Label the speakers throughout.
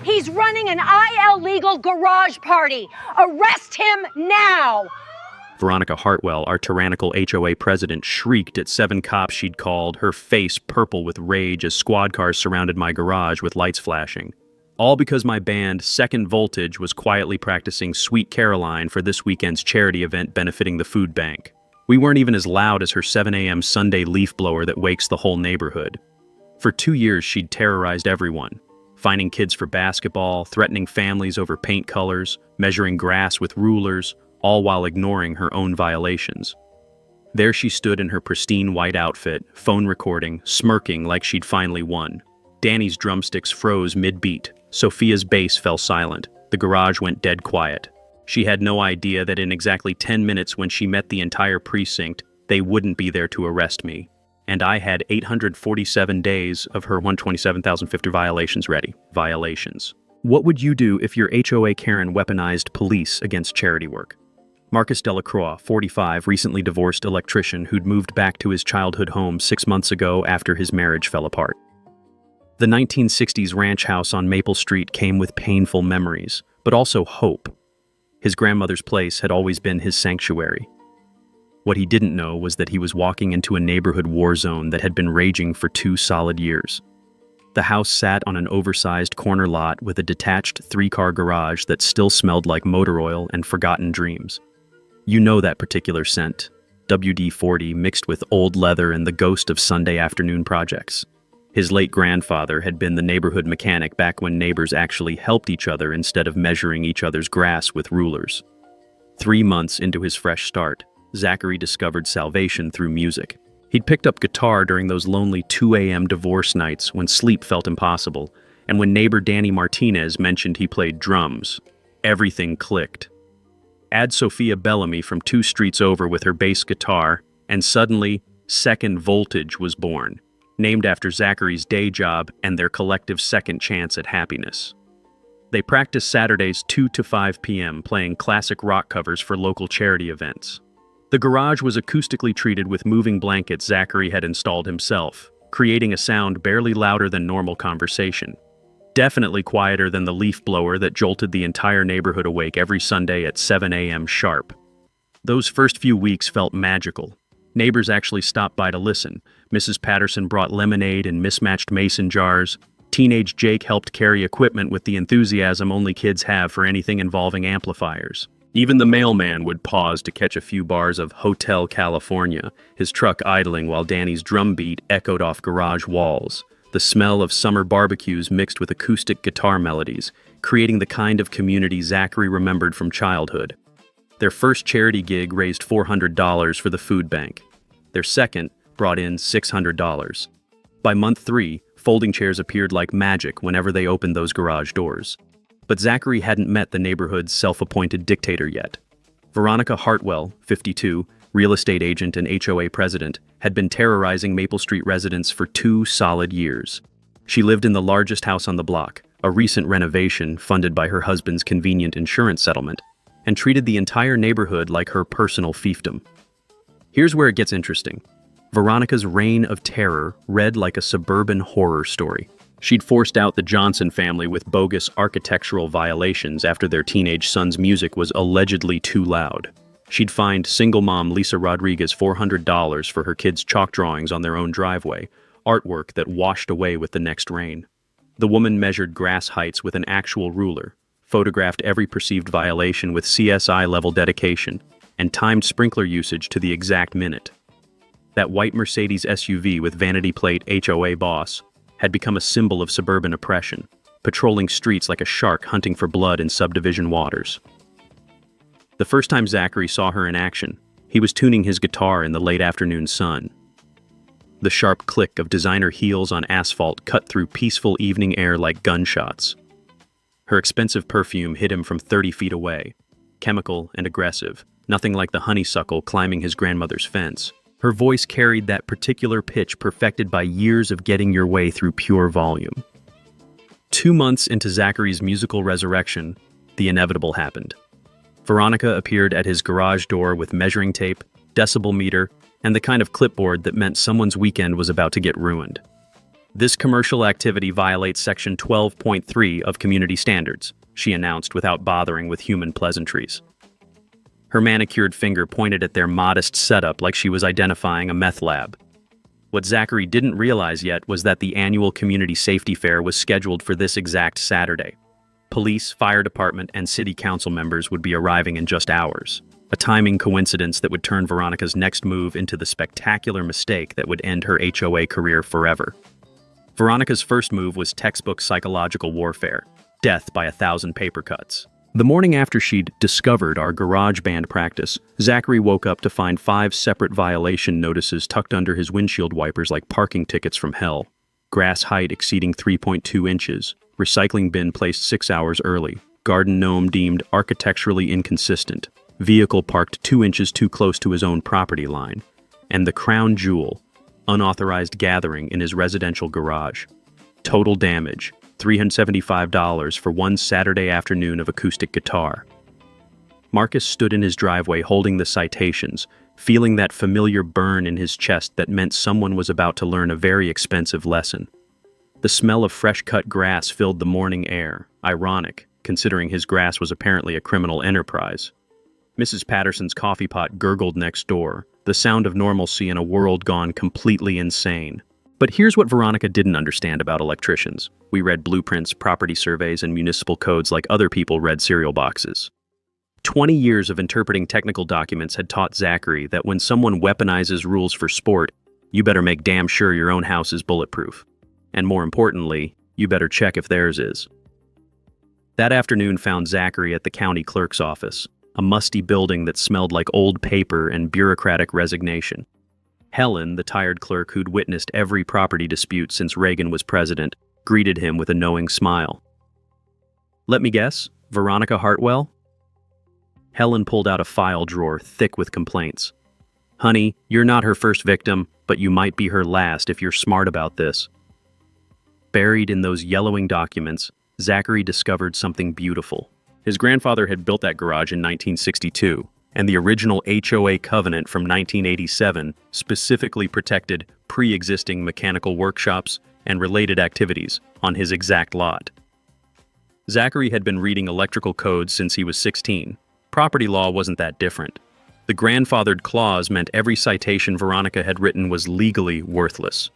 Speaker 1: He's running an IL-legal garage party. Arrest him now!
Speaker 2: Veronica Hartwell, our tyrannical HOA president, shrieked at 7 cops she'd called, her face purple with rage as squad cars surrounded my garage with lights flashing. All because my band, Second Voltage, was quietly practicing Sweet Caroline for this weekend's charity event benefiting the food bank. We weren't even as loud as her 7 a.m. Sunday leaf blower that wakes the whole neighborhood. For 2 years, she'd terrorized everyone, fining kids for basketball, threatening families over paint colors, measuring grass with rulers, all while ignoring her own violations. There she stood in her pristine white outfit, phone recording, smirking like she'd finally won. Danny's drumsticks froze mid-beat. Sophia's bass fell silent. The garage went dead quiet. She had no idea that in exactly 10 minutes when she met the entire precinct, they wouldn't be there to arrest me. And I had 847 days of her 127,050 violations ready. Violations. What would you do if your HOA Karen weaponized police against charity work? Marcus Delacroix, 45, recently divorced electrician who'd moved back to his childhood home 6 months ago after his marriage fell apart. The 1960s ranch house on Maple Street came with painful memories, but also hope. His grandmother's place had always been his sanctuary. What he didn't know was that he was walking into a neighborhood war zone that had been raging for 2 solid years. The house sat on an oversized corner lot with a detached 3-car garage that still smelled like motor oil and forgotten dreams. You know that particular scent, WD-40 mixed with old leather and the ghost of Sunday afternoon projects. His late grandfather had been the neighborhood mechanic back when neighbors actually helped each other instead of measuring each other's grass with rulers. 3 months into his fresh start, Zachary discovered salvation through music. He'd picked up guitar during those lonely 2 a.m. divorce nights when sleep felt impossible, and when neighbor Danny Martinez mentioned he played drums, everything clicked. Add Sophia Bellamy from 2 streets over with her bass guitar, and suddenly, Second Voltage was born, named after Zachary's day job and their collective second chance at happiness. They practiced Saturdays 2 to 5 p.m., playing classic rock covers for local charity events. The garage was acoustically treated with moving blankets Zachary had installed himself, creating a sound barely louder than normal conversation. Definitely quieter than the leaf blower that jolted the entire neighborhood awake every Sunday at 7 a.m. sharp. Those first few weeks felt magical. Neighbors actually stopped by to listen. Mrs. Patterson brought lemonade in mismatched mason jars. Teenage Jake helped carry equipment with the enthusiasm only kids have for anything involving amplifiers. Even the mailman would pause to catch a few bars of Hotel California, his truck idling while Danny's drum beat echoed off garage walls. The smell of summer barbecues mixed with acoustic guitar melodies, creating the kind of community Zachary remembered from childhood. Their first charity gig raised $400 for the food bank. Their second brought in $600. By month 3, folding chairs appeared like magic whenever they opened those garage doors. But Zachary hadn't met the neighborhood's self-appointed dictator yet. Veronica Hartwell, 52, real estate agent and HOA president, had been terrorizing Maple Street residents for 2 solid years. She lived in the largest house on the block, a recent renovation funded by her husband's convenient insurance settlement, and treated the entire neighborhood like her personal fiefdom. Here's where it gets interesting. Veronica's reign of terror read like a suburban horror story. She'd forced out the Johnson family with bogus architectural violations after their teenage son's music was allegedly too loud. She'd fined single mom Lisa Rodriguez $400 for her kids' chalk drawings on their own driveway, artwork that washed away with the next rain. The woman measured grass heights with an actual ruler, photographed every perceived violation with CSI-level dedication, and timed sprinkler usage to the exact minute. That white Mercedes SUV with vanity plate HOA boss had become a symbol of suburban oppression, patrolling streets like a shark hunting for blood in subdivision waters. The first time Zachary saw her in action, he was tuning his guitar in the late afternoon sun. The sharp click of designer heels on asphalt cut through peaceful evening air like gunshots. Her expensive perfume hit him from 30 feet away, chemical and aggressive, nothing like the honeysuckle climbing his grandmother's fence. Her voice carried that particular pitch perfected by years of getting your way through pure volume. 2 months into Zachary's musical resurrection, the inevitable happened. Veronica appeared at his garage door with measuring tape, decibel meter, and the kind of clipboard that meant someone's weekend was about to get ruined. This commercial activity violates Section 12.3 of Community Standards, she announced without bothering with human pleasantries. Her manicured finger pointed at their modest setup like she was identifying a meth lab. What Zachary didn't realize yet was that the annual community safety fair was scheduled for this exact Saturday. Police, fire department, and city council members would be arriving in just hours. A timing coincidence that would turn Veronica's next move into the spectacular mistake that would end her HOA career forever. Veronica's first move was textbook psychological warfare, death by 1,000 paper cuts. The morning after she'd discovered our garage band practice, Zachary woke up to find 5 separate violation notices tucked under his windshield wipers like parking tickets from hell. Grass height exceeding 3.2 inches, recycling bin placed 6 hours early, garden gnome deemed architecturally inconsistent, vehicle parked 2 inches too close to his own property line, and the crown jewel, unauthorized gathering in his residential garage. Total damage, $375 for one Saturday afternoon of acoustic guitar. Marcus stood in his driveway holding the citations, feeling that familiar burn in his chest that meant someone was about to learn a very expensive lesson. The smell of fresh-cut grass filled the morning air, ironic, considering his grass was apparently a criminal enterprise. Mrs. Patterson's coffee pot gurgled next door, the sound of normalcy in a world gone completely insane. But here's what Veronica didn't understand about electricians. We read blueprints, property surveys, and municipal codes like other people read cereal boxes. 20 years of interpreting technical documents had taught Zachary that when someone weaponizes rules for sport, you better make damn sure your own house is bulletproof. And more importantly, you better check if theirs is. That afternoon found Zachary at the county clerk's office, a musty building that smelled like old paper and bureaucratic resignation. Helen, the tired clerk who'd witnessed every property dispute since Reagan was president, greeted him with a knowing smile. "Let me guess, Veronica Hartwell?" Helen pulled out a file drawer thick with complaints. "Honey, you're not her first victim, but you might be her last if you're smart about this." Buried in those yellowing documents, Zachary discovered something beautiful. His grandfather had built that garage in 1962, and the original HOA covenant from 1987 specifically protected pre-existing mechanical workshops and related activities on his exact lot. Zachary had been reading electrical codes since he was 16. Property law wasn't that different. The grandfathered clause meant every citation Veronica had written was legally worthless.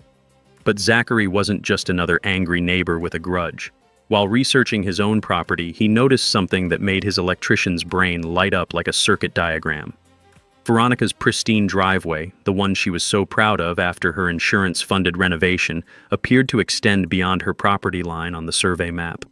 Speaker 2: But Zachary wasn't just another angry neighbor with a grudge. While researching his own property, he noticed something that made his electrician's brain light up like a circuit diagram. Veronica's pristine driveway, the one she was so proud of after her insurance-funded renovation, appeared to extend beyond her property line on the survey map.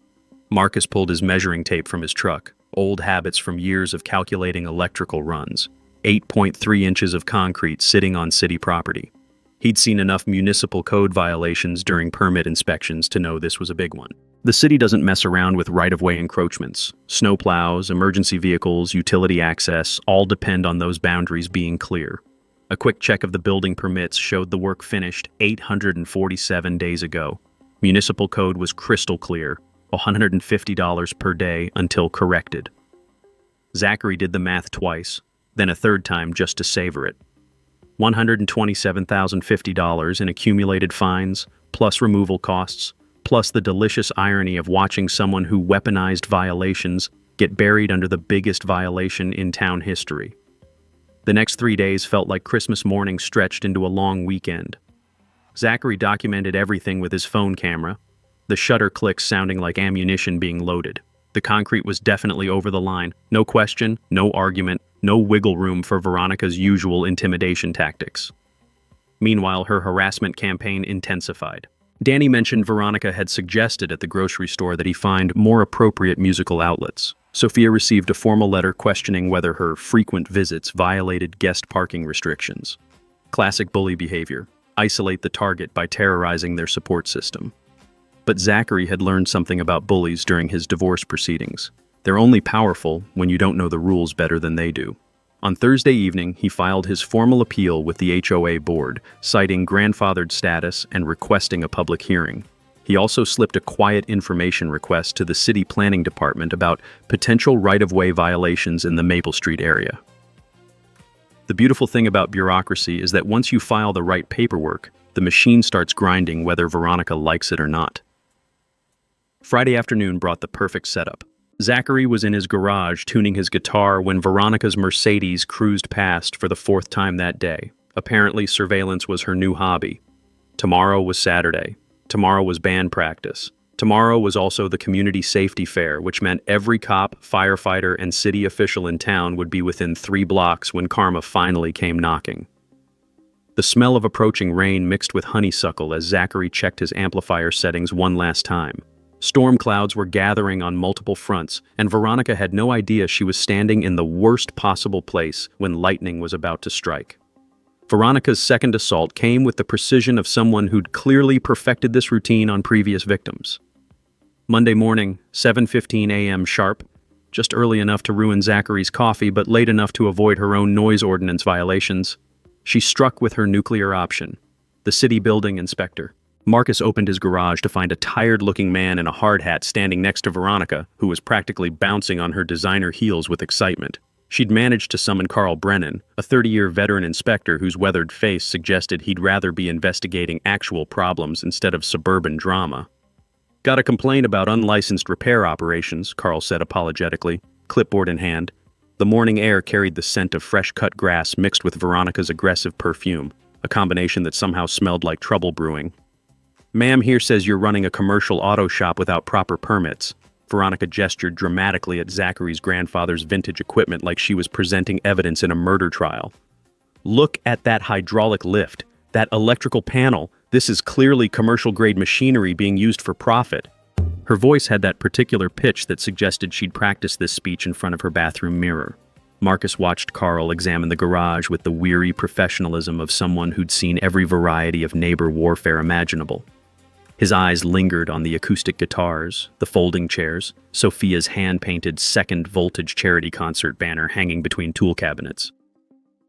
Speaker 2: Marcus pulled his measuring tape from his truck, old habits from years of calculating electrical runs, 8.3 inches of concrete sitting on city property. He'd seen enough municipal code violations during permit inspections to know this was a big one. The city doesn't mess around with right-of-way encroachments. Snowplows, emergency vehicles, utility access all depend on those boundaries being clear. A quick check of the building permits showed the work finished 847 days ago. Municipal code was crystal clear, $150 per day until corrected. Zachary did the math twice, then a third time just to savor it. $127,050 in accumulated fines, plus removal costs, plus the delicious irony of watching someone who weaponized violations get buried under the biggest violation in town history. The next 3 days felt like Christmas morning stretched into a long weekend. Zachary documented everything with his phone camera, the shutter clicks sounding like ammunition being loaded. The concrete was definitely over the line. No question, no argument, no wiggle room for Veronica's usual intimidation tactics. Meanwhile, her harassment campaign intensified. Danny mentioned Veronica had suggested at the grocery store that he find more appropriate musical outlets. Sophia received a formal letter questioning whether her frequent visits violated guest parking restrictions. Classic bully behavior. Isolate the target by terrorizing their support system. But Zachary had learned something about bullies during his divorce proceedings. They're only powerful when you don't know the rules better than they do. On Thursday evening, he filed his formal appeal with the HOA board, citing grandfathered status and requesting a public hearing. He also slipped a quiet information request to the city planning department about potential right-of-way violations in the Maple Street area. The beautiful thing about bureaucracy is that once you file the right paperwork, the machine starts grinding whether Veronica likes it or not. Friday afternoon brought the perfect setup. Zachary was in his garage tuning his guitar when Veronica's Mercedes cruised past for the fourth time that day. Apparently, surveillance was her new hobby. Tomorrow was Saturday. Tomorrow was band practice. Tomorrow was also the community safety fair, which meant every cop, firefighter, and city official in town would be within 3 blocks when karma finally came knocking. The smell of approaching rain mixed with honeysuckle as Zachary checked his amplifier settings one last time. Storm clouds were gathering on multiple fronts, and Veronica had no idea she was standing in the worst possible place when lightning was about to strike. Veronica's second assault came with the precision of someone who'd clearly perfected this routine on previous victims. Monday morning, 7:15 a.m. sharp, just early enough to ruin Zachary's coffee but late enough to avoid her own noise ordinance violations, she struck with her nuclear option, the city building inspector. Marcus opened his garage to find a tired-looking man in a hard hat standing next to Veronica, who was practically bouncing on her designer heels with excitement. She'd managed to summon Carl Brennan, a 30-year veteran inspector whose weathered face suggested he'd rather be investigating actual problems instead of suburban drama. "Got a complaint about unlicensed repair operations," Carl said apologetically, clipboard in hand. The morning air carried the scent of fresh-cut grass mixed with Veronica's aggressive perfume, a combination that somehow smelled like trouble brewing. "Ma'am here says you're running a commercial auto shop without proper permits." Veronica gestured dramatically at Zachary's grandfather's vintage equipment like she was presenting evidence in a murder trial. "Look at that hydraulic lift, that electrical panel. This is clearly commercial-grade machinery being used for profit." Her voice had that particular pitch that suggested she'd practiced this speech in front of her bathroom mirror. Marcus watched Carl examine the garage with the weary professionalism of someone who'd seen every variety of neighbor warfare imaginable. His eyes lingered on the acoustic guitars, the folding chairs, Sophia's hand-painted Second Voltage charity concert banner hanging between tool cabinets.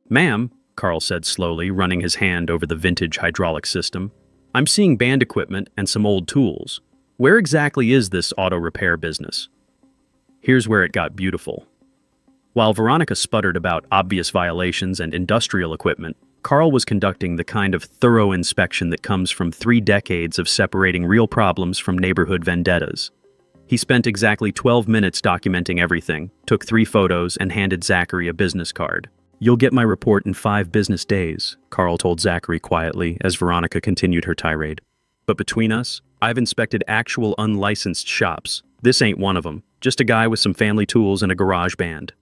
Speaker 2: "Ma'am," Carl said slowly, running his hand over the vintage hydraulic system, "I'm seeing band equipment and some old tools. Where exactly is this auto repair business?" Here's where it got beautiful. While Veronica sputtered about obvious violations and industrial equipment, Carl was conducting the kind of thorough inspection that comes from 3 decades of separating real problems from neighborhood vendettas. He spent exactly 12 minutes documenting everything, took 3 photos, and handed Zachary a business card. "You'll get my report in 5 business days," Carl told Zachary quietly as Veronica continued her tirade. "But between us, I've inspected actual unlicensed shops. This ain't one of them, just a guy with some family tools and a garage band."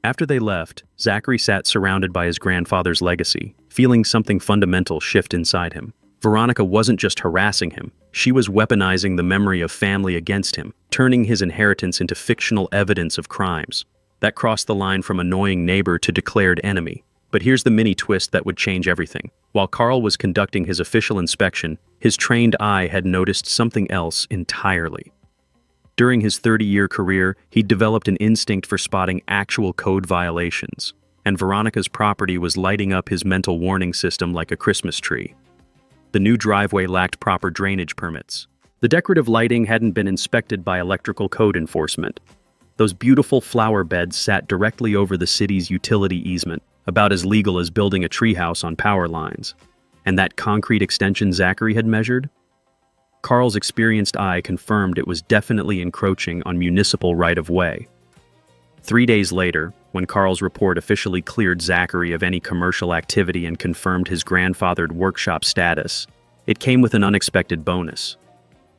Speaker 2: After they left, Zachary sat surrounded by his grandfather's legacy, feeling something fundamental shift inside him. Veronica wasn't just harassing him, she was weaponizing the memory of family against him, turning his inheritance into fictional evidence of crimes. That crossed the line from annoying neighbor to declared enemy. But here's the mini twist that would change everything. While Carl was conducting his official inspection, his trained eye had noticed something else entirely. During his 30-year career, he'd developed an instinct for spotting actual code violations, and Veronica's property was lighting up his mental warning system like a Christmas tree. The new driveway lacked proper drainage permits. The decorative lighting hadn't been inspected by electrical code enforcement. Those beautiful flower beds sat directly over the city's utility easement, about as legal as building a treehouse on power lines. And that concrete extension Zachary had measured? Carl's experienced eye confirmed it was definitely encroaching on municipal right-of-way. 3 days later, when Carl's report officially cleared Zachary of any commercial activity and confirmed his grandfathered workshop status, it came with an unexpected bonus.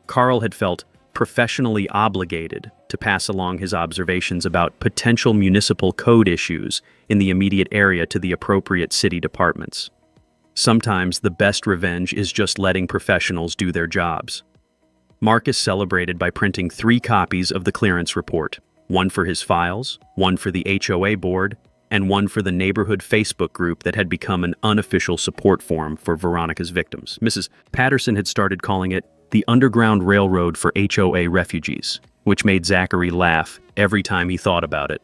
Speaker 2: Carl had felt professionally obligated to pass along his observations about potential municipal code issues in the immediate area to the appropriate city departments. Sometimes the best revenge is just letting professionals do their jobs. Marcus celebrated by printing 3 copies of the clearance report, one for his files, one for the HOA board, and one for the neighborhood Facebook group that had become an unofficial support forum for Veronica's victims. Mrs. Patterson had started calling it the Underground Railroad for HOA refugees, which made Zachary laugh every time he thought about it.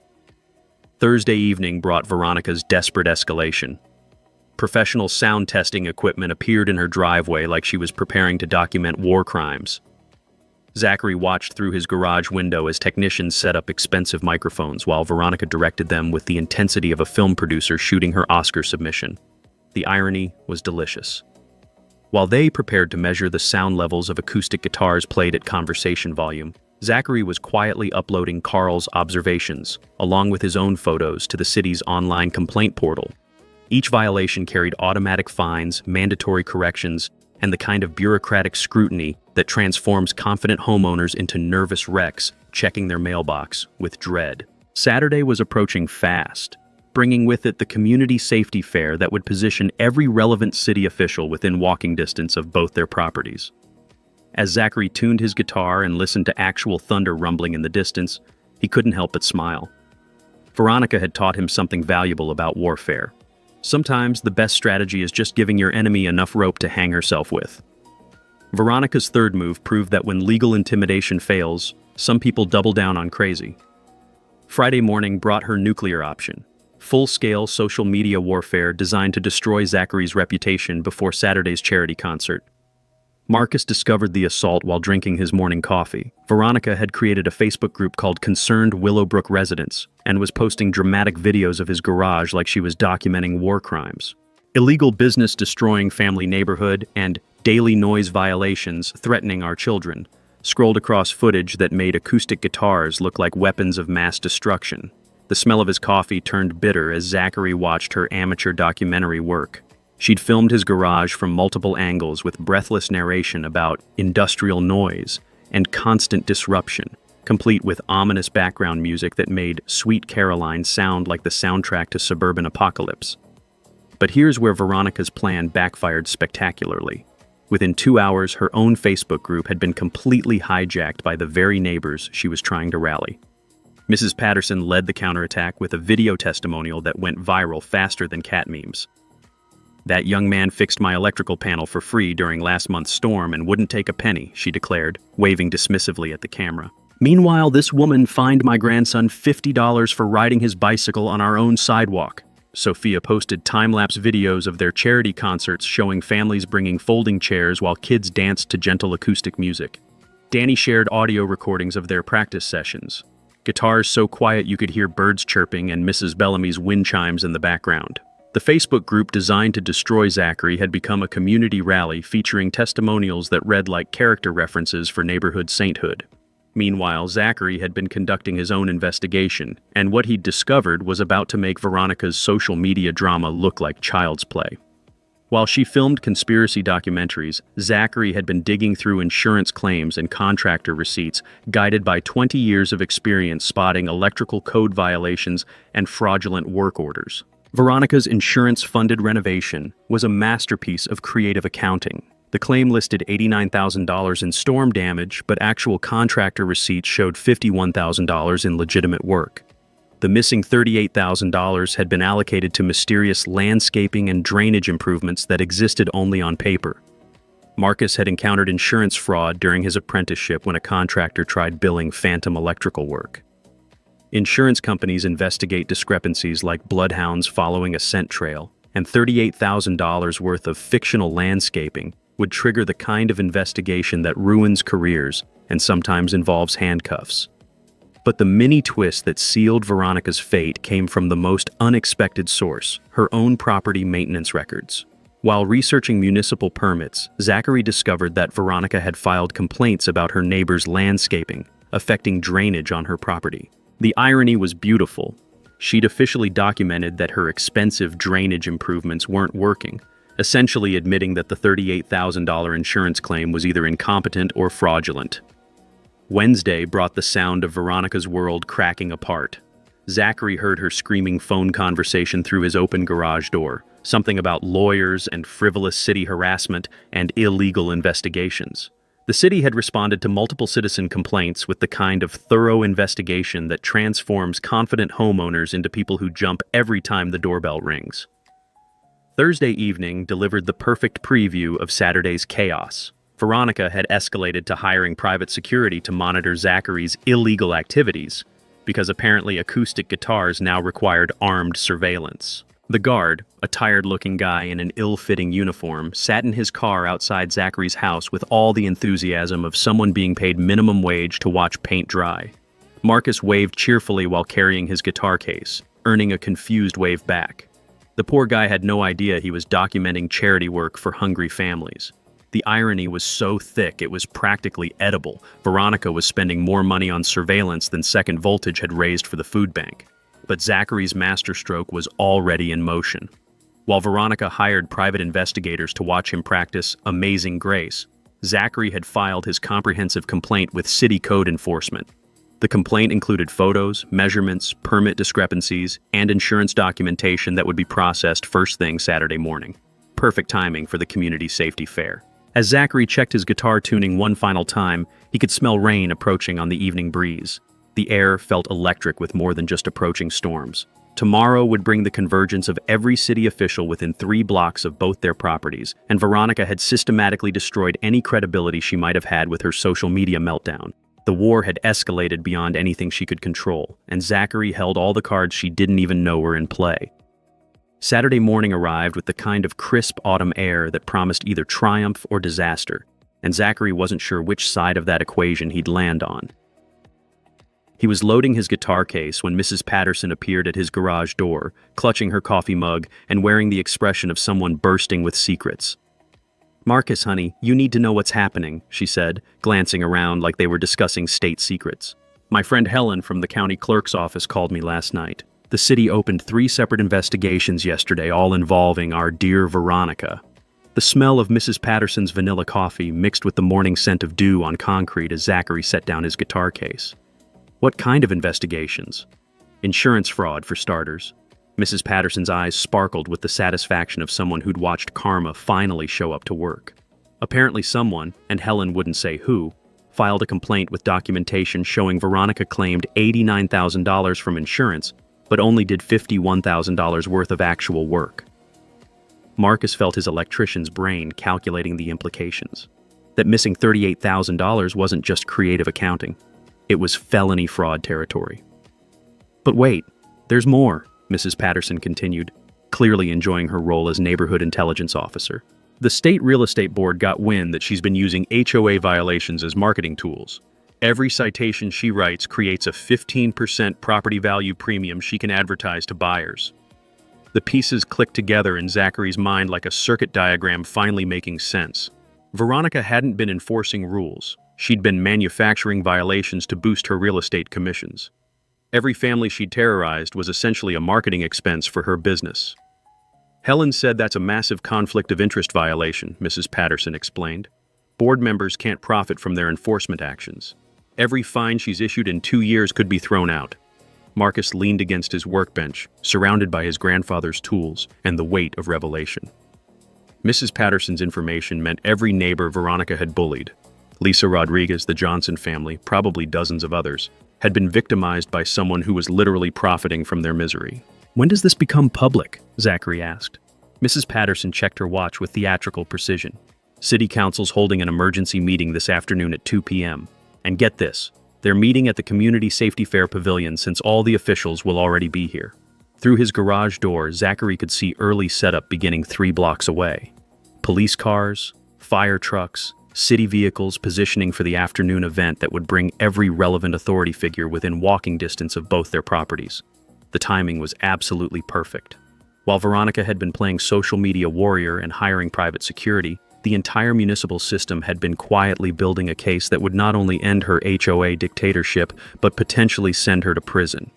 Speaker 2: Thursday evening brought Veronica's desperate escalation. Professional sound testing equipment appeared in her driveway like she was preparing to document war crimes. Zachary watched through his garage window as technicians set up expensive microphones while Veronica directed them with the intensity of a film producer shooting her Oscar submission. The irony was delicious. While they prepared to measure the sound levels of acoustic guitars played at conversation volume, Zachary was quietly uploading Carl's observations, along with his own photos, to the city's online complaint portal. Each violation carried automatic fines, mandatory corrections, and the kind of bureaucratic scrutiny that transforms confident homeowners into nervous wrecks checking their mailbox with dread. Saturday was approaching fast, bringing with it the community safety fair that would position every relevant city official within walking distance of both their properties. As Zachary tuned his guitar and listened to actual thunder rumbling in the distance, he couldn't help but smile. Veronica had taught him something valuable about warfare. Sometimes the best strategy is just giving your enemy enough rope to hang herself with. Veronica's third move proved that when legal intimidation fails, some people double down on crazy. Friday morning brought her nuclear option. Full-scale social media warfare designed to destroy Zachary's reputation before Saturday's charity concert. Marcus discovered the assault while drinking his morning coffee. Veronica had created a Facebook group called Concerned Willowbrook Residents and was posting dramatic videos of his garage like she was documenting war crimes. Illegal business destroying family neighborhood and daily noise violations threatening our children scrolled across footage that made acoustic guitars look like weapons of mass destruction. The smell of his coffee turned bitter as Zachary watched her amateur documentary work. She'd filmed his garage from multiple angles with breathless narration about industrial noise and constant disruption, complete with ominous background music that made Sweet Caroline sound like the soundtrack to suburban apocalypse. But here's where Veronica's plan backfired spectacularly. Within 2 hours, her own Facebook group had been completely hijacked by the very neighbors she was trying to rally. Mrs. Patterson led the counterattack with a video testimonial that went viral faster than cat memes. "That young man fixed my electrical panel for free during last month's storm and wouldn't take a penny," she declared, waving dismissively at the camera. "Meanwhile, this woman fined my grandson $50 for riding his bicycle on our own sidewalk." Sophia posted time-lapse videos of their charity concerts showing families bringing folding chairs while kids danced to gentle acoustic music. Danny shared audio recordings of their practice sessions. Guitars so quiet you could hear birds chirping and Mrs. Bellamy's wind chimes in the background. The Facebook group designed to destroy Zachary had become a community rally featuring testimonials that read like character references for neighborhood sainthood. Meanwhile, Zachary had been conducting his own investigation, and what he'd discovered was about to make Veronica's social media drama look like child's play. While she filmed conspiracy documentaries, Zachary had been digging through insurance claims and contractor receipts, guided by 20 years of experience spotting electrical code violations and fraudulent work orders. Veronica's insurance-funded renovation was a masterpiece of creative accounting. The claim listed $89,000 in storm damage, but actual contractor receipts showed $51,000 in legitimate work. The missing $38,000 had been allocated to mysterious landscaping and drainage improvements that existed only on paper. Marcus had encountered insurance fraud during his apprenticeship when a contractor tried billing phantom electrical work. Insurance companies investigate discrepancies like bloodhounds following a scent trail, and $38,000 worth of fictional landscaping would trigger the kind of investigation that ruins careers and sometimes involves handcuffs. But the mini twist that sealed Veronica's fate came from the most unexpected source, her own property maintenance records. While researching municipal permits, Zachary discovered that Veronica had filed complaints about her neighbor's landscaping, affecting drainage on her property. The irony was beautiful. She'd officially documented that her expensive drainage improvements weren't working, essentially admitting that the $38,000 insurance claim was either incompetent or fraudulent. Wednesday brought the sound of Veronica's world cracking apart. Zachary heard her screaming phone conversation through his open garage door, something about lawyers and frivolous city harassment and illegal investigations. The city had responded to multiple citizen complaints with the kind of thorough investigation that transforms confident homeowners into people who jump every time the doorbell rings. Thursday evening delivered the perfect preview of Saturday's chaos. Veronica had escalated to hiring private security to monitor Zachary's illegal activities, because apparently acoustic guitars now required armed surveillance. The guard, a tired-looking guy in an ill-fitting uniform, sat in his car outside Zachary's house with all the enthusiasm of someone being paid minimum wage to watch paint dry. Marcus waved cheerfully while carrying his guitar case, earning a confused wave back. The poor guy had no idea he was documenting charity work for hungry families. The irony was so thick it was practically edible. Veronica was spending more money on surveillance than Second Voltage had raised for the food bank. But Zachary's masterstroke was already in motion. While Veronica hired private investigators to watch him practice amazing grace, Zachary had filed his comprehensive complaint with city code enforcement. The complaint included photos, measurements, permit discrepancies, and insurance documentation that would be processed first thing Saturday morning. Perfect timing for the community safety fair. As Zachary checked his guitar tuning one final time, he could smell rain approaching on the evening breeze. The air felt electric with more than just approaching storms. Tomorrow would bring the convergence of every city official within 3 blocks of both their properties, and Veronica had systematically destroyed any credibility she might have had with her social media meltdown. The war had escalated beyond anything she could control, and Zachary held all the cards she didn't even know were in play. Saturday morning arrived with the kind of crisp autumn air that promised either triumph or disaster, and Zachary wasn't sure which side of that equation he'd land on. He was loading his guitar case when Mrs. Patterson appeared at his garage door, clutching her coffee mug and wearing the expression of someone bursting with secrets. "Marcus, honey, you need to know what's happening," she said, glancing around like they were discussing state secrets. "My friend Helen from the county clerk's office called me last night. The city opened 3 separate investigations yesterday, all involving our dear Veronica." The smell of Mrs. Patterson's vanilla coffee mixed with the morning scent of dew on concrete as Zachary set down his guitar case. "What kind of investigations?" "Insurance fraud, for starters." Mrs. Patterson's eyes sparkled with the satisfaction of someone who'd watched karma finally show up to work. Apparently someone, and Helen wouldn't say who, filed a complaint with documentation showing Veronica claimed $89,000 from insurance, but only did $51,000 worth of actual work. Marcus felt his electrician's brain calculating the implications. That missing $38,000 wasn't just creative accounting. It was felony fraud territory. "But wait, there's more," Mrs. Patterson continued, clearly enjoying her role as neighborhood intelligence officer. "The state real estate board got wind that she's been using HOA violations as marketing tools. Every citation she writes creates a 15% property value premium she can advertise to buyers." The pieces clicked together in Zachary's mind like a circuit diagram finally making sense. Veronica hadn't been enforcing rules. She'd been manufacturing violations to boost her real estate commissions. Every family she'd terrorized was essentially a marketing expense for her business. "Helen said that's a massive conflict of interest violation," Mrs. Patterson explained. "Board members can't profit from their enforcement actions. Every fine she's issued in 2 years could be thrown out." Marcus leaned against his workbench, surrounded by his grandfather's tools and the weight of revelation. Mrs. Patterson's information meant every neighbor Veronica had bullied, Lisa Rodriguez, the Johnson family, probably dozens of others, had been victimized by someone who was literally profiting from their misery. "When does this become public?" Zachary asked. Mrs. Patterson checked her watch with theatrical precision. "City Council's holding an emergency meeting this afternoon at 2 p.m. And get this, they're meeting at the Community Safety Fair Pavilion since all the officials will already be here." Through his garage door, Zachary could see early setup beginning 3 blocks away. Police cars, fire trucks, city vehicles positioning for the afternoon event that would bring every relevant authority figure within walking distance of both their properties. The timing was absolutely perfect. While Veronica had been playing social media warrior and hiring private security, the entire municipal system had been quietly building a case that would not only end her HOA dictatorship, but potentially send her to prison.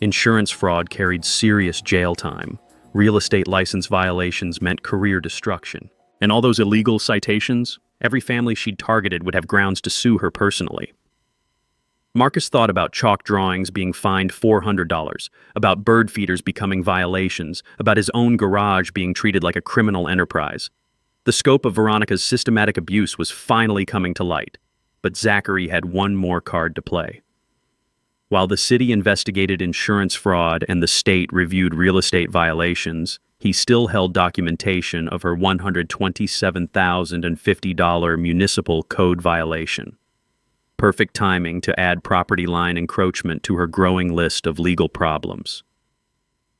Speaker 2: Insurance fraud carried serious jail time. Real estate license violations meant career destruction. And all those illegal citations? Every family she'd targeted would have grounds to sue her personally. Marcus thought about chalk drawings being fined $400, about bird feeders becoming violations, about his own garage being treated like a criminal enterprise. The scope of Veronica's systematic abuse was finally coming to light, but Zachary had one more card to play. While the city investigated insurance fraud and the state reviewed real estate violations, he still held documentation of her $127,050 municipal code violation. Perfect timing to add property line encroachment to her growing list of legal problems.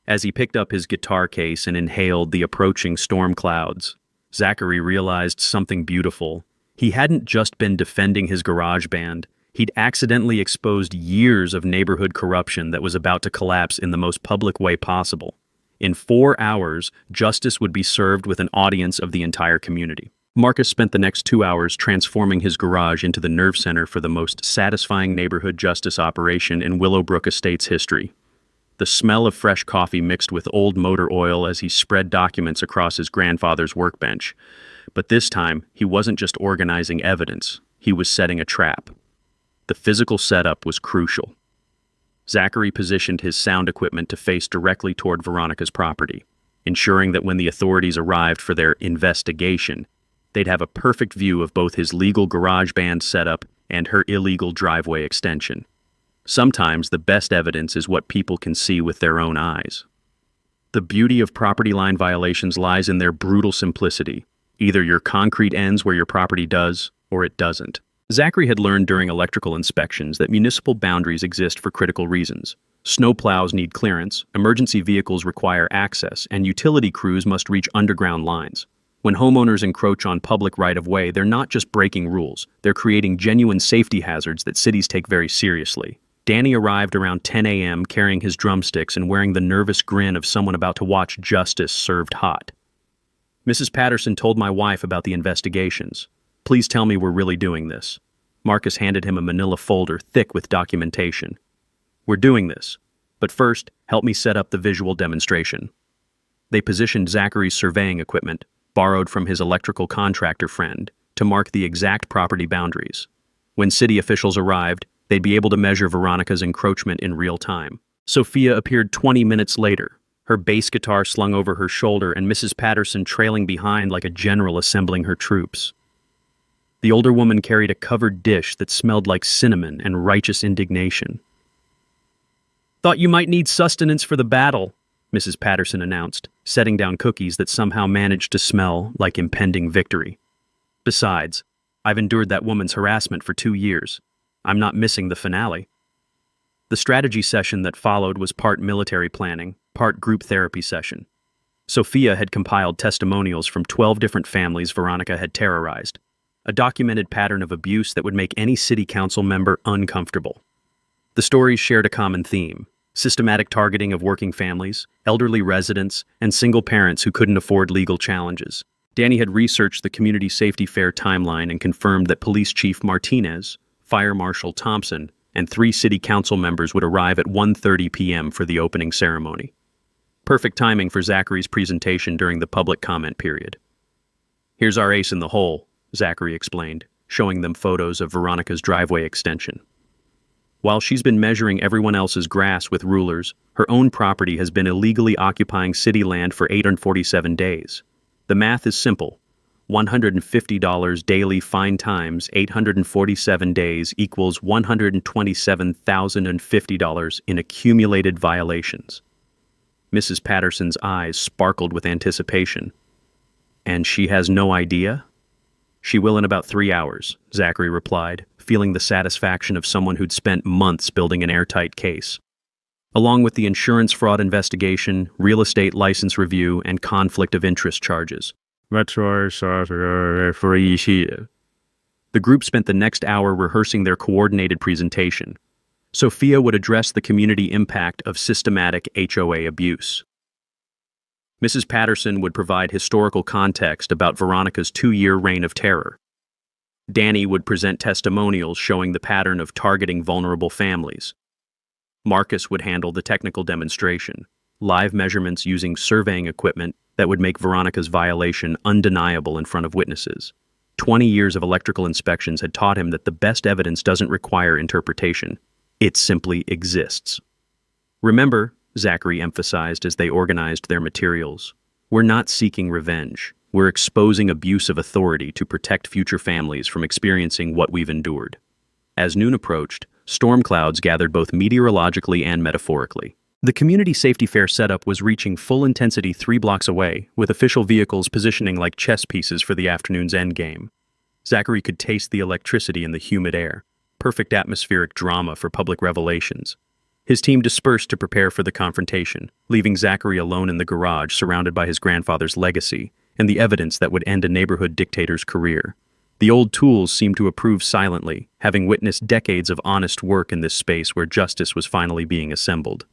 Speaker 2: As he picked up his guitar case and inhaled the approaching storm clouds, Zachary realized something beautiful. He hadn't just been defending his garage band, he'd accidentally exposed years of neighborhood corruption that was about to collapse in the most public way possible. In 4 hours, justice would be served with an audience of the entire community. Marcus spent the next 2 hours transforming his garage into the nerve center for the most satisfying neighborhood justice operation in Willowbrook Estate's history. The smell of fresh coffee mixed with old motor oil as he spread documents across his grandfather's workbench. But this time, he wasn't just organizing evidence, he was setting a trap. The physical setup was crucial. Zachary positioned his sound equipment to face directly toward Veronica's property, ensuring that when the authorities arrived for their investigation, they'd have a perfect view of both his legal garage band setup and her illegal driveway extension. Sometimes the best evidence is what people can see with their own eyes. The beauty of property line violations lies in their brutal simplicity. Either your concrete ends where your property does, or it doesn't. Zachary had learned during electrical inspections that municipal boundaries exist for critical reasons. Snowplows need clearance, emergency vehicles require access, and utility crews must reach underground lines. When homeowners encroach on public right-of-way, they're not just breaking rules, they're creating genuine safety hazards that cities take very seriously. Danny arrived around 10 a.m. carrying his drumsticks and wearing the nervous grin of someone about to watch justice served hot. Mrs. Patterson told my wife about the investigations. Please tell me we're really doing this. Marcus handed him a manila folder thick with documentation. We're doing this, but first, help me set up the visual demonstration. They positioned Zachary's surveying equipment, borrowed from his electrical contractor friend, to mark the exact property boundaries. When city officials arrived, they'd be able to measure Veronica's encroachment in real time. Sophia appeared 20 minutes later, her bass guitar slung over her shoulder and Mrs. Patterson trailing behind like a general assembling her troops. The older woman carried a covered dish that smelled like cinnamon and righteous indignation. "Thought you might need sustenance for the battle," Mrs. Patterson announced, setting down cookies that somehow managed to smell like impending victory. "Besides, I've endured that woman's harassment for 2 years. I'm not missing the finale." The strategy session that followed was part military planning, part group therapy session. Sophia had compiled testimonials from 12 different families Veronica had terrorized, a documented pattern of abuse that would make any city council member uncomfortable. The stories shared a common theme: systematic targeting of working families, elderly residents, and single parents who couldn't afford legal challenges. Danny had researched the Community Safety Fair timeline and confirmed that Police Chief Martinez, Fire Marshal Thompson, and 3 city council members would arrive at 1:30 p.m. for the opening ceremony. Perfect timing for Zachary's presentation during the public comment period. "Here's our ace in the hole," Zachary explained, showing them photos of Veronica's driveway extension. While she's been measuring everyone else's grass with rulers, her own property has been illegally occupying city land for 847 days. The math is simple. $150 daily fine times 847 days equals $127,050 in accumulated violations. Mrs. Patterson's eyes sparkled with anticipation. "And she has no idea?" "She will in about 3 hours," Zachary replied, feeling the satisfaction of someone who'd spent months building an airtight case. Along with the insurance fraud investigation, real estate license review, and conflict of interest charges. The group spent the next hour rehearsing their coordinated presentation. Sophia would address the community impact of systematic HOA abuse. Mrs. Patterson would provide historical context about Veronica's 2-year reign of terror. Danny would present testimonials showing the pattern of targeting vulnerable families. Marcus would handle the technical demonstration, live measurements using surveying equipment that would make Veronica's violation undeniable in front of witnesses. 20 years of electrical inspections had taught him that the best evidence doesn't require interpretation. It simply exists. "Remember," Zachary emphasized as they organized their materials, "we're not seeking revenge. We're exposing abuse of authority to protect future families from experiencing what we've endured." As noon approached, storm clouds gathered both meteorologically and metaphorically. The Community Safety Fair setup was reaching full intensity 3 blocks away, with official vehicles positioning like chess pieces for the afternoon's endgame. Zachary could taste the electricity in the humid air, perfect atmospheric drama for public revelations. His team dispersed to prepare for the confrontation, leaving Zachary alone in the garage surrounded by his grandfather's legacy and the evidence that would end a neighborhood dictator's career. The old tools seemed to approve silently, having witnessed decades of honest work in this space where justice was finally being assembled.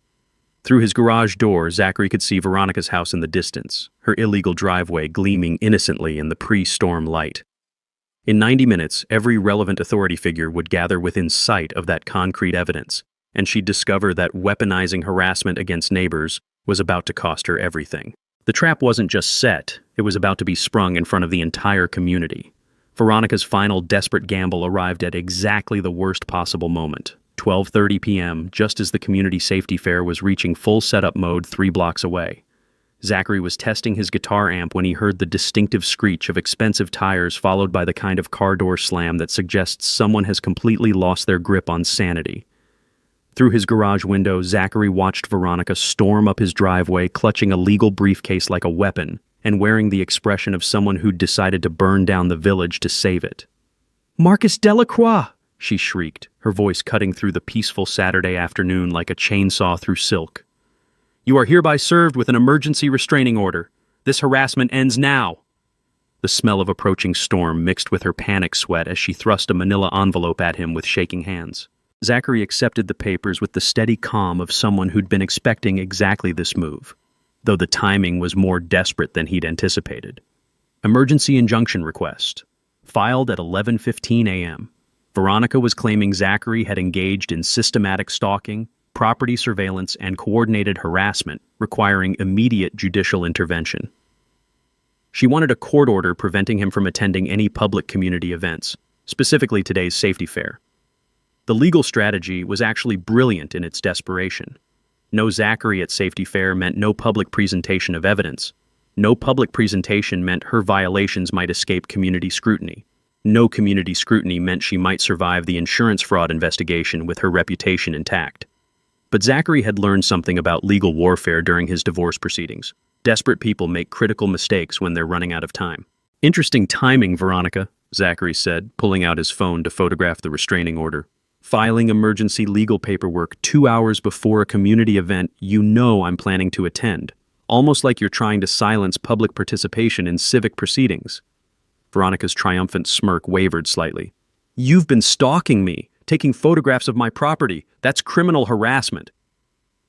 Speaker 2: Through his garage door, Zachary could see Veronica's house in the distance, her illegal driveway gleaming innocently in the pre-storm light. In 90 minutes, every relevant authority figure would gather within sight of that concrete evidence, and she'd discover that weaponizing harassment against neighbors was about to cost her everything. The trap wasn't just set, it was about to be sprung in front of the entire community. Veronica's final desperate gamble arrived at exactly the worst possible moment. 12:30 p.m., just as the community safety fair was reaching full setup mode 3 blocks away. Zachary was testing his guitar amp when he heard the distinctive screech of expensive tires, followed by the kind of car door slam that suggests someone has completely lost their grip on sanity. Through his garage window, Zachary watched Veronica storm up his driveway, clutching a legal briefcase like a weapon, and wearing the expression of someone who'd decided to burn down the village to save it. "Marcus Delacroix!" she shrieked, her voice cutting through the peaceful Saturday afternoon like a chainsaw through silk. "You are hereby served with an emergency restraining order. This harassment ends now." The smell of approaching storm mixed with her panic sweat as she thrust a manila envelope at him with shaking hands. Zachary accepted the papers with the steady calm of someone who'd been expecting exactly this move, though the timing was more desperate than he'd anticipated. Emergency injunction request. Filed at 11:15 a.m. Veronica was claiming Zachary had engaged in systematic stalking, property surveillance, and coordinated harassment, requiring immediate judicial intervention. She wanted a court order preventing him from attending any public community events, specifically today's safety fair. The legal strategy was actually brilliant in its desperation. No Zachary at safety fair meant no public presentation of evidence. No public presentation meant her violations might escape community scrutiny. No community scrutiny meant she might survive the insurance fraud investigation with her reputation intact. But Zachary had learned something about legal warfare during his divorce proceedings. Desperate people make critical mistakes when they're running out of time. "Interesting timing, Veronica," Zachary said, pulling out his phone to photograph the restraining order. "Filing emergency legal paperwork 2 hours before a community event you know I'm planning to attend. Almost like you're trying to silence public participation in civic proceedings." Veronica's triumphant smirk wavered slightly. "You've been stalking me, taking photographs of my property. That's criminal harassment."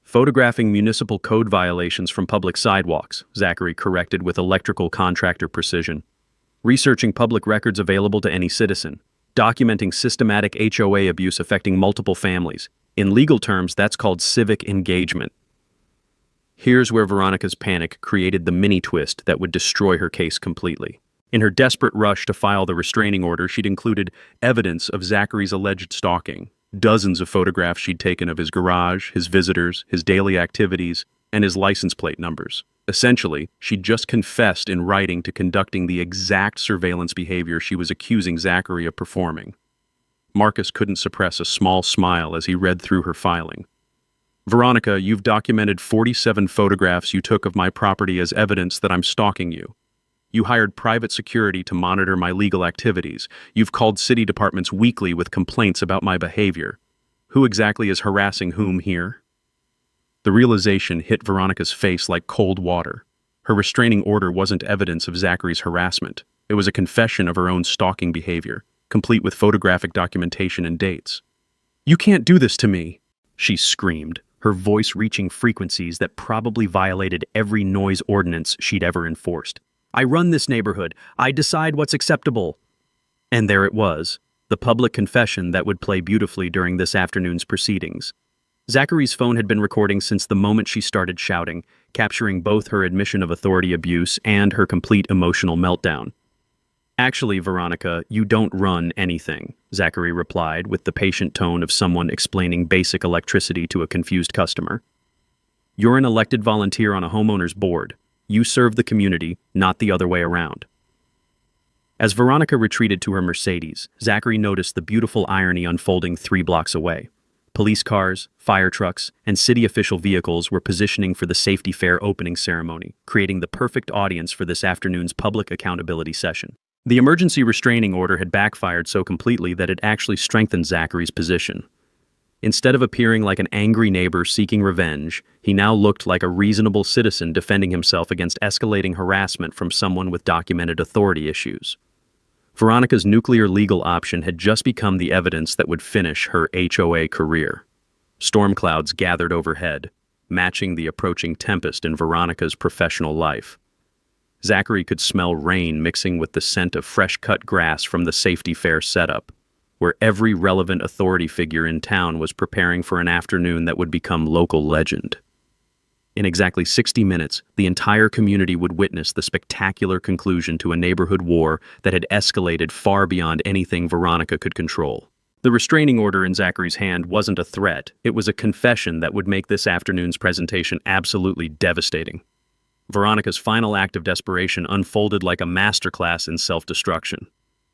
Speaker 2: "Photographing municipal code violations from public sidewalks," Zachary corrected with electrical contractor precision. "Researching public records available to any citizen. Documenting systematic HOA abuse affecting multiple families. In legal terms, that's called civic engagement." Here's where Veronica's panic created the mini-twist that would destroy her case completely. In her desperate rush to file the restraining order, she'd included evidence of Zachary's alleged stalking, dozens of photographs she'd taken of his garage, his visitors, his daily activities, and his license plate numbers. Essentially, she'd just confessed in writing to conducting the exact surveillance behavior she was accusing Zachary of performing. Marcus couldn't suppress a small smile as he read through her filing. "Veronica, you've documented 47 photographs you took of my property as evidence that I'm stalking you. You hired private security to monitor my legal activities. You've called city departments weekly with complaints about my behavior. Who exactly is harassing whom here?" The realization hit Veronica's face like cold water. Her restraining order wasn't evidence of Zachary's harassment. It was a confession of her own stalking behavior, complete with photographic documentation and dates. "You can't do this to me," she screamed, her voice reaching frequencies that probably violated every noise ordinance she'd ever enforced. "I run this neighborhood. I decide what's acceptable." And there it was, the public confession that would play beautifully during this afternoon's proceedings. Zachary's phone had been recording since the moment she started shouting, capturing both her admission of authority abuse and her complete emotional meltdown. "Actually, Veronica, you don't run anything," Zachary replied with the patient tone of someone explaining basic electricity to a confused customer. "You're an elected volunteer on a homeowner's board. You serve the community, not the other way around." As Veronica retreated to her Mercedes, Zachary noticed the beautiful irony unfolding 3 blocks away. Police cars, fire trucks, and city official vehicles were positioning for the safety fair opening ceremony, creating the perfect audience for this afternoon's public accountability session. The emergency restraining order had backfired so completely that it actually strengthened Zachary's position. Instead of appearing like an angry neighbor seeking revenge, he now looked like a reasonable citizen defending himself against escalating harassment from someone with documented authority issues. Veronica's nuclear legal option had just become the evidence that would finish her HOA career. Storm clouds gathered overhead. matching the approaching tempest in Veronica's professional life. Zachary could smell rain mixing with the scent of fresh-cut grass from the safety fair setup, where every relevant authority figure in town was preparing for an afternoon that would become local legend. In exactly 60 minutes, the entire community would witness the spectacular conclusion to a neighborhood war that had escalated far beyond anything Veronica could control. The restraining order in Zachary's hand wasn't a threat, it was a confession that would make this afternoon's presentation absolutely devastating. Veronica's final act of desperation unfolded like a masterclass in self-destruction.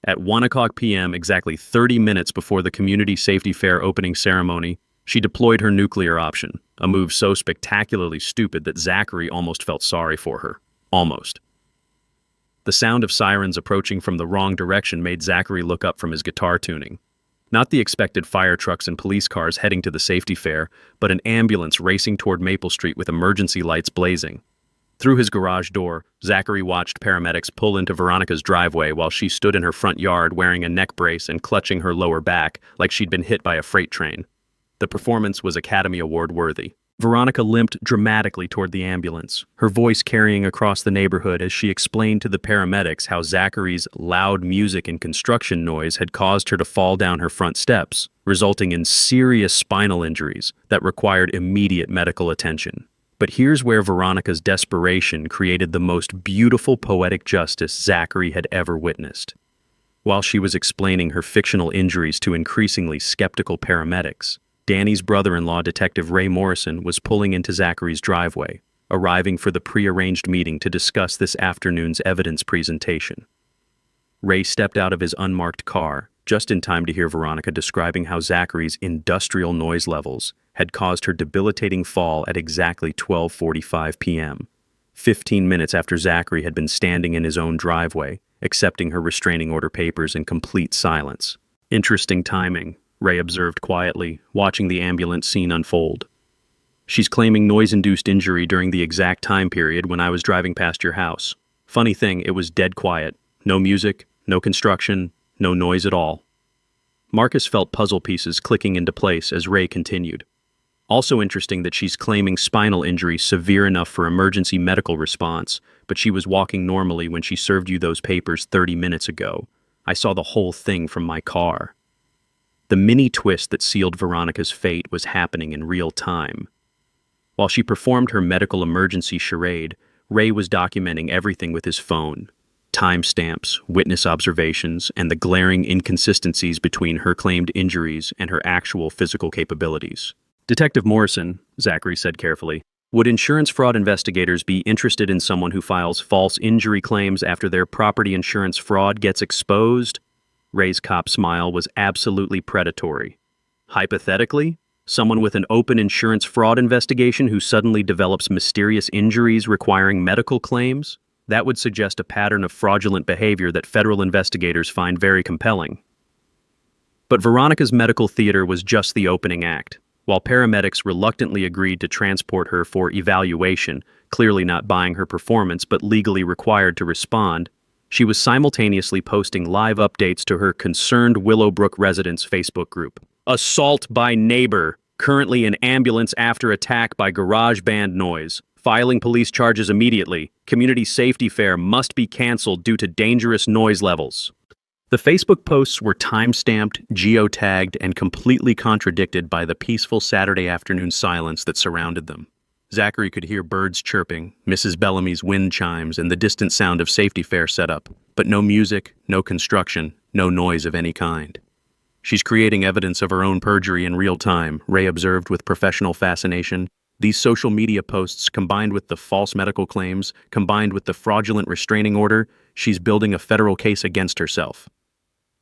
Speaker 2: At 1 p.m., exactly 30 minutes before the community safety fair opening ceremony, she deployed her nuclear option, a move so spectacularly stupid that Zachary almost felt sorry for her. Almost. The sound of sirens approaching from the wrong direction made Zachary look up from his guitar tuning. Not the expected fire trucks and police cars heading to the safety fair, but an ambulance racing toward Maple Street with emergency lights blazing. Through his garage door, Zachary watched paramedics pull into Veronica's driveway while she stood in her front yard wearing a neck brace and clutching her lower back like she'd been hit by a freight train. The performance was Academy Award worthy. Veronica limped dramatically toward the ambulance, her voice carrying across the neighborhood as she explained to the paramedics how Zachary's loud music and construction noise had caused her to fall down her front steps, resulting in serious spinal injuries that required immediate medical attention. But here's where Veronica's desperation created the most beautiful poetic justice Zachary had ever witnessed. While she was explaining her fictional injuries to increasingly skeptical paramedics, Danny's brother-in-law, Detective Ray Morrison, was pulling into Zachary's driveway, arriving for the pre-arranged meeting to discuss this afternoon's evidence presentation. Ray stepped out of his unmarked car, just in time to hear Veronica describing how Zachary's industrial noise levels had caused her debilitating fall at exactly 12:45 p.m., 15 minutes after Zachary had been standing in his own driveway, accepting her restraining order papers in complete silence. Interesting timing, Ray observed quietly, watching the ambulance scene unfold. She's claiming noise-induced injury during the exact time period when I was driving past your house. Funny thing, it was dead quiet. No music, no construction, no noise at all. Marcus felt puzzle pieces clicking into place as Ray continued. Also interesting that she's claiming spinal injury severe enough for emergency medical response, but she was walking normally when she served you those papers 30 minutes ago. I saw the whole thing from my car. The mini twist that sealed Veronica's fate was happening in real time. While she performed her medical emergency charade, Ray was documenting everything with his phone. Timestamps, witness observations, and the glaring inconsistencies between her claimed injuries and her actual physical capabilities. Detective Morrison, Zachary said carefully, would insurance fraud investigators be interested in someone who files false injury claims after their property insurance fraud gets exposed? Ray's cop smile was absolutely predatory. Hypothetically, someone with an open insurance fraud investigation who suddenly develops mysterious injuries requiring medical claims? That would suggest a pattern of fraudulent behavior that federal investigators find very compelling. But Veronica's medical theater was just the opening act. While paramedics reluctantly agreed to transport her for evaluation, clearly not buying her performance but legally required to respond, she was simultaneously posting live updates to her Concerned Willowbrook Residents Facebook group. Assault by neighbor, currently in ambulance after attack by garage band noise. Filing police charges immediately. Community safety fair must be canceled due to dangerous noise levels. The Facebook posts were time-stamped, geotagged, and completely contradicted by the peaceful Saturday afternoon silence that surrounded them. Zachary could hear birds chirping, Mrs. Bellamy's wind chimes, and the distant sound of safety fair setup, but no music, no construction, no noise of any kind. She's creating evidence of her own perjury in real time, Ray observed with professional fascination. These social media posts, combined with the false medical claims, combined with the fraudulent restraining order, she's building a federal case against herself.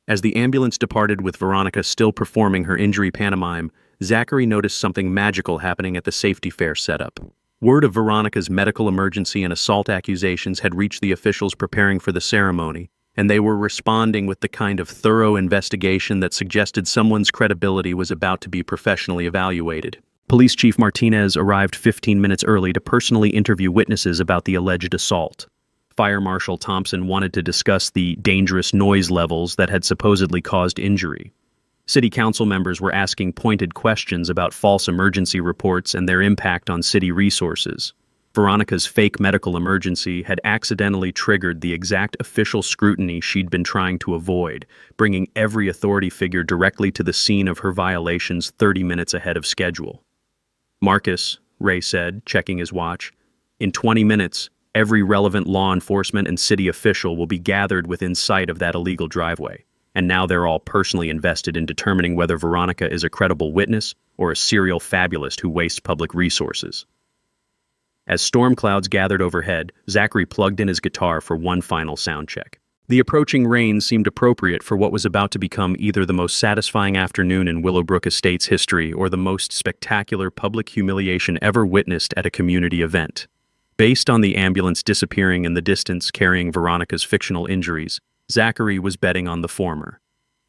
Speaker 2: As the ambulance departed with Veronica still performing her injury pantomime, Zachary noticed something magical happening at the safety fair setup. Word of Veronica's medical emergency and assault accusations had reached the officials preparing for the ceremony, and they were responding with the kind of thorough investigation that suggested someone's credibility was about to be professionally evaluated. Police Chief Martinez arrived 15 minutes early to personally interview witnesses about the alleged assault. Fire Marshal Thompson wanted to discuss the dangerous noise levels that had supposedly caused injury. City council members were asking pointed questions about false emergency reports and their impact on city resources. Veronica's fake medical emergency had accidentally triggered the exact official scrutiny she'd been trying to avoid, bringing every authority figure directly to the scene of her violations 30 minutes ahead of schedule. "Marcus," Ray said, checking his watch, "in 20 minutes, every relevant law enforcement and city official will be gathered within sight of that illegal driveway. And now they're all personally invested in determining whether Veronica is a credible witness or a serial fabulist who wastes public resources." As storm clouds gathered overhead, Zachary plugged in his guitar for one final sound check. The approaching rain seemed appropriate for what was about to become either the most satisfying afternoon in Willowbrook Estates history or the most spectacular public humiliation ever witnessed at a community event. Based on the ambulance disappearing in the distance carrying Veronica's fictional injuries, Zachary was betting on the former.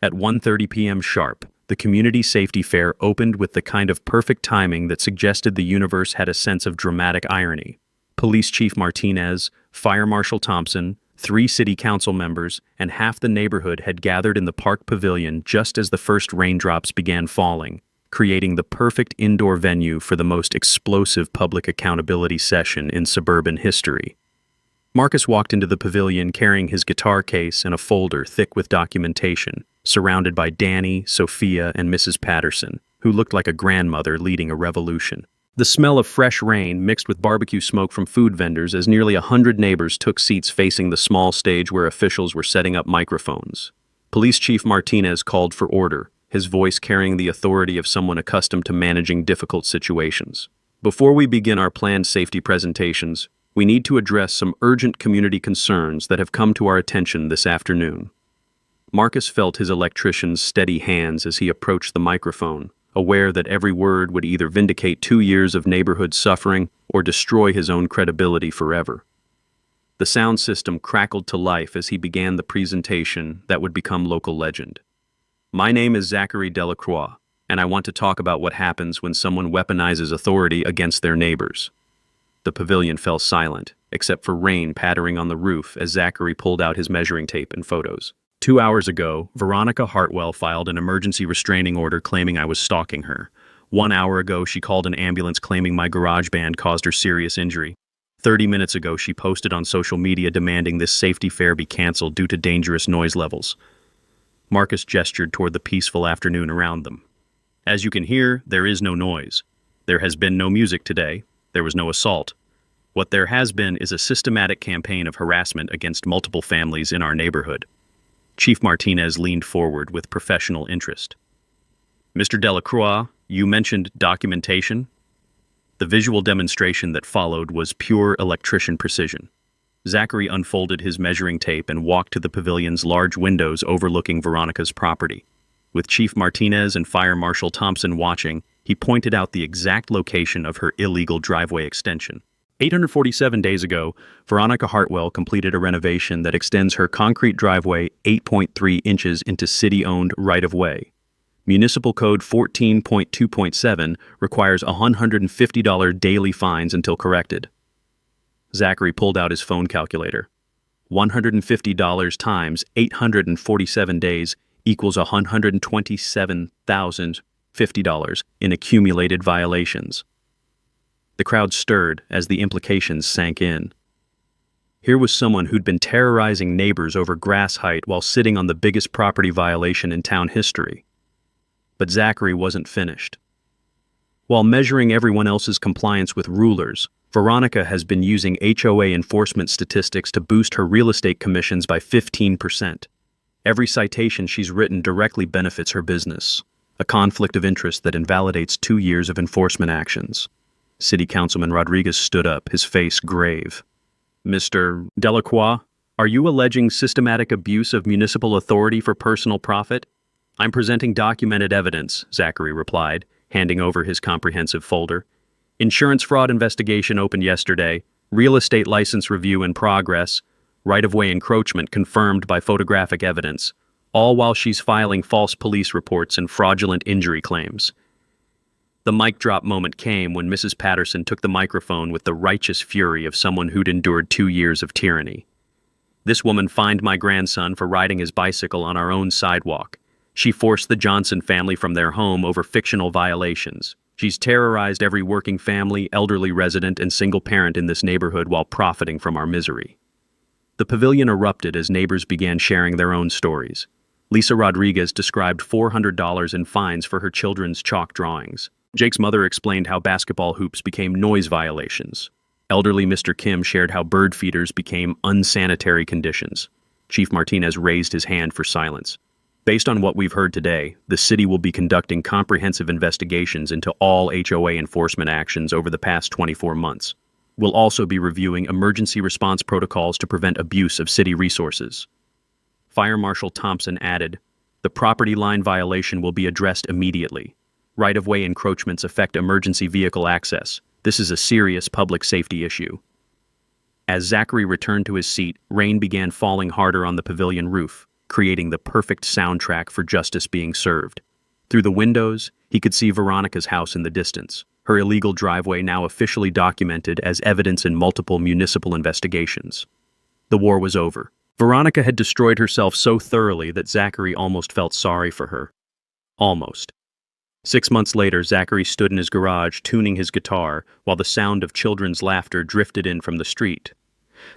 Speaker 2: At 1:30 p.m. sharp, the community safety fair opened with the kind of perfect timing that suggested the universe had a sense of dramatic irony. Police Chief Martinez, Fire Marshal Thompson, 3 city council members, and half the neighborhood had gathered in the park pavilion just as the first raindrops began falling, creating the perfect indoor venue for the most explosive public accountability session in suburban history. Marcus walked into the pavilion carrying his guitar case and a folder thick with documentation, surrounded by Danny, Sophia, and Mrs. Patterson, who looked like a grandmother leading a revolution. The smell of fresh rain mixed with barbecue smoke from food vendors as nearly 100 neighbors took seats facing the small stage where officials were setting up microphones. Police Chief Martinez called for order, his voice carrying the authority of someone accustomed to managing difficult situations. "Before we begin our planned safety presentations, we need to address some urgent community concerns that have come to our attention this afternoon." Marcus felt his electrician's steady hands as he approached the microphone, aware that every word would either vindicate 2 years of neighborhood suffering or destroy his own credibility forever. The sound system crackled to life as he began the presentation that would become local legend. "My name is Zachary Delacroix, and I want to talk about what happens when someone weaponizes authority against their neighbors." The pavilion fell silent, except for rain pattering on the roof as Zachary pulled out his measuring tape and photos. 2 hours ago, Veronica Hartwell filed an emergency restraining order claiming I was stalking her. 1 hour ago, she called an ambulance claiming my garage band caused her serious injury. 30 minutes ago, she posted on social media demanding this safety fair be canceled due to dangerous noise levels. Marcus gestured toward the peaceful afternoon around them. "As you can hear, there is no noise. There has been no music today. There was no assault. What there has been is a systematic campaign of harassment against multiple families in our neighborhood." Chief Martinez leaned forward with professional interest. "Mr. Delacroix, you mentioned documentation?" The visual demonstration that followed was pure electrician precision. Zachary unfolded his measuring tape and walked to the pavilion's large windows overlooking Veronica's property. With Chief Martinez and Fire Marshal Thompson watching, he pointed out the exact location of her illegal driveway extension. 847 days ago, Veronica Hartwell completed a renovation that extends her concrete driveway 8.3 inches into city-owned right-of-way. Municipal Code 14.2.7 requires $150 daily fines until corrected. Zachary pulled out his phone calculator. $150 times 847 days equals $127,050 in accumulated violations. The crowd stirred as the implications sank in. Here was someone who'd been terrorizing neighbors over grass height while sitting on the biggest property violation in town history. But Zachary wasn't finished. While measuring everyone else's compliance with rulers, Veronica has been using HOA enforcement statistics to boost her real estate commissions by 15%. Every citation she's written directly benefits her business, a conflict of interest that invalidates 2 years of enforcement actions. City Councilman Rodriguez stood up, his face grave. "Mr. Delacroix, are you alleging systematic abuse of municipal authority for personal profit?" "I'm presenting documented evidence," Zachary replied, handing over his comprehensive folder. "Insurance fraud investigation opened yesterday, real estate license review in progress, right-of-way encroachment confirmed by photographic evidence, all while she's filing false police reports and fraudulent injury claims." The mic drop moment came when Mrs. Patterson took the microphone with the righteous fury of someone who'd endured 2 years of tyranny. "This woman fined my grandson for riding his bicycle on our own sidewalk. She forced the Johnson family from their home over fictional violations. She's terrorized every working family, elderly resident, and single parent in this neighborhood while profiting from our misery. The pavilion erupted as neighbors began sharing their own stories. Lisa Rodriguez described $400 in fines for her children's chalk drawings. Jake's mother explained how basketball hoops became noise violations. Elderly Mr. Kim shared how bird feeders became unsanitary conditions. Chief Martinez raised his hand for silence. Based on what we've heard today, the city will be conducting comprehensive investigations into all HOA enforcement actions over the past 24 months. We'll also be reviewing emergency response protocols to prevent abuse of city resources. Fire Marshal Thompson added, "The property line violation will be addressed immediately. Right-of-way encroachments affect emergency vehicle access. This is a serious public safety issue." As Zachary returned to his seat, rain began falling harder on the pavilion roof, creating the perfect soundtrack for justice being served. Through the windows, he could see Veronica's house in the distance, her illegal driveway now officially documented as evidence in multiple municipal investigations. The war was over. Veronica had destroyed herself so thoroughly that Zachary almost felt sorry for her. Almost. 6 months later, Zachary stood in his garage tuning his guitar while the sound of children's laughter drifted in from the street.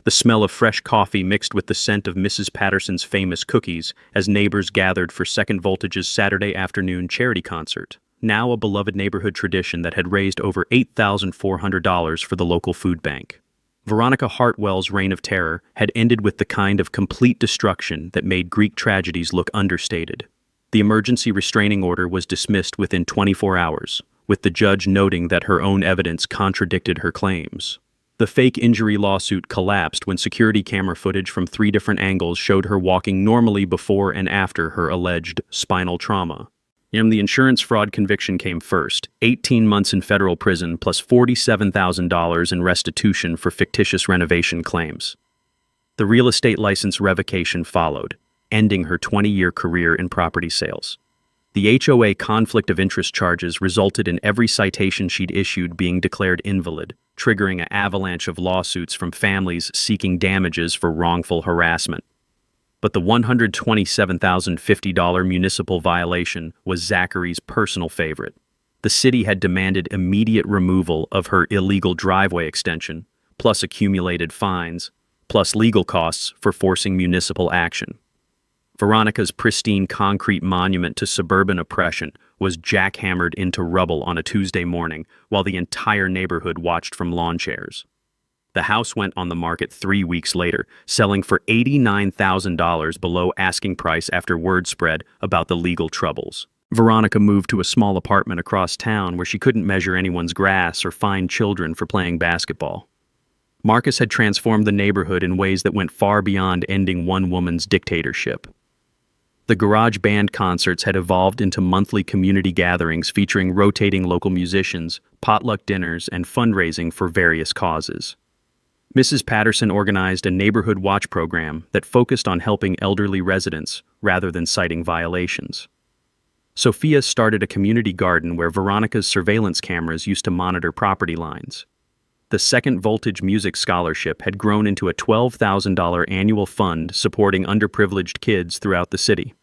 Speaker 2: The smell of fresh coffee mixed with the scent of Mrs. Patterson's famous cookies as neighbors gathered for Second Voltage's Saturday afternoon charity concert, now a beloved neighborhood tradition that had raised over $8,400 for the local food bank. Veronica Hartwell's reign of terror had ended with the kind of complete destruction that made Greek tragedies look understated. The emergency restraining order was dismissed within 24 hours, with the judge noting that her own evidence contradicted her claims. The fake injury lawsuit collapsed when security camera footage from 3 different angles showed her walking normally before and after her alleged spinal trauma. The insurance fraud conviction came first, 18 months in federal prison plus $47,000 in restitution for fictitious renovation claims. The real estate license revocation followed, ending her 20-year career in property sales. The HOA conflict of interest charges resulted in every citation she'd issued being declared invalid, triggering an avalanche of lawsuits from families seeking damages for wrongful harassment. But the $127,050 municipal violation was Zachary's personal favorite. The city had demanded immediate removal of her illegal driveway extension, plus accumulated fines, plus legal costs for forcing municipal action. Veronica's pristine concrete monument to suburban oppression was jackhammered into rubble on a Tuesday morning while the entire neighborhood watched from lawn chairs. The house went on the market 3 weeks later, selling for $89,000 below asking price after word spread about the legal troubles. Veronica moved to a small apartment across town where she couldn't measure anyone's grass or fine children for playing basketball. Marcus had transformed the neighborhood in ways that went far beyond ending one woman's dictatorship. The garage band concerts had evolved into monthly community gatherings featuring rotating local musicians, potluck dinners, and fundraising for various causes. Mrs. Patterson organized a neighborhood watch program that focused on helping elderly residents rather than citing violations. Sophia started a community garden where Veronica's surveillance cameras used to monitor property lines. The Second Voltage Music Scholarship had grown into a $12,000 annual fund supporting underprivileged kids throughout the city.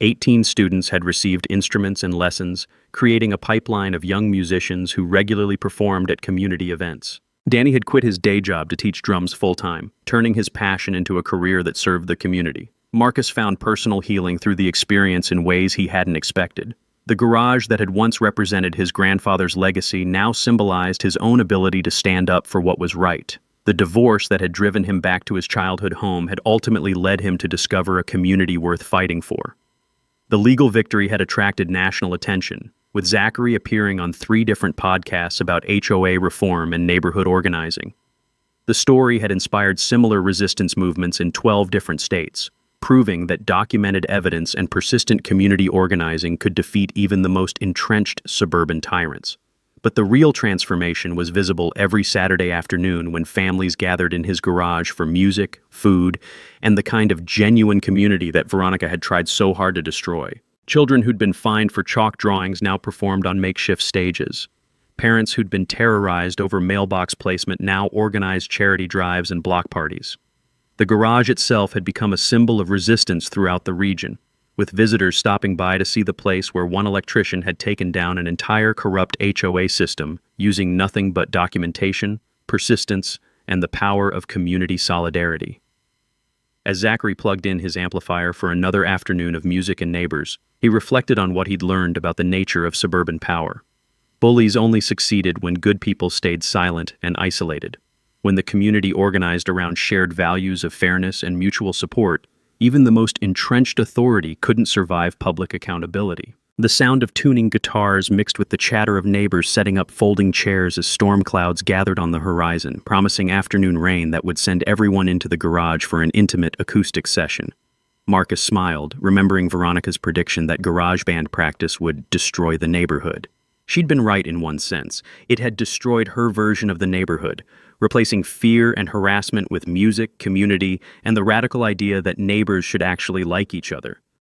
Speaker 2: 18 students had received instruments and lessons, creating a pipeline of young musicians who regularly performed at community events. Danny had quit his day job to teach drums full-time, turning his passion into a career that served the community. Marcus found personal healing through the experience in ways he hadn't expected. The garage that had once represented his grandfather's legacy now symbolized his own ability to stand up for what was right. The divorce that had driven him back to his childhood home had ultimately led him to discover a community worth fighting for. The legal victory had attracted national attention, with Zachary appearing on 3 different podcasts about HOA reform and neighborhood organizing. The story had inspired similar resistance movements in 12 different states, proving that documented evidence and persistent community organizing could defeat even the most entrenched suburban tyrants. But the real transformation was visible every Saturday afternoon when families gathered in his garage for music, food, and the kind of genuine community that Veronica had tried so hard to destroy. Children who'd been fined for chalk drawings now performed on makeshift stages. Parents who'd been terrorized over mailbox placement now organized charity drives and block parties. The garage itself had become a symbol of resistance throughout the region, with visitors stopping by to see the place where one electrician had taken down an entire corrupt HOA system using nothing but documentation, persistence, and the power of community solidarity. As Zachary plugged in his amplifier for another afternoon of music and neighbors, he reflected on what he'd learned about the nature of suburban power. Bullies only succeeded when good people stayed silent and isolated. When the community organized around shared values of fairness and mutual support, even the most entrenched authority couldn't survive public accountability. The sound of tuning guitars mixed with the chatter of neighbors setting up folding chairs as storm clouds gathered on the horizon, promising afternoon rain that would send everyone into the garage for an intimate acoustic session. Marcus smiled, remembering Veronica's prediction that garage band practice would destroy the neighborhood. She'd been right in one sense. It had destroyed her version of the neighborhood, replacing fear and harassment with music, community, and the radical idea that neighbors should actually like each other.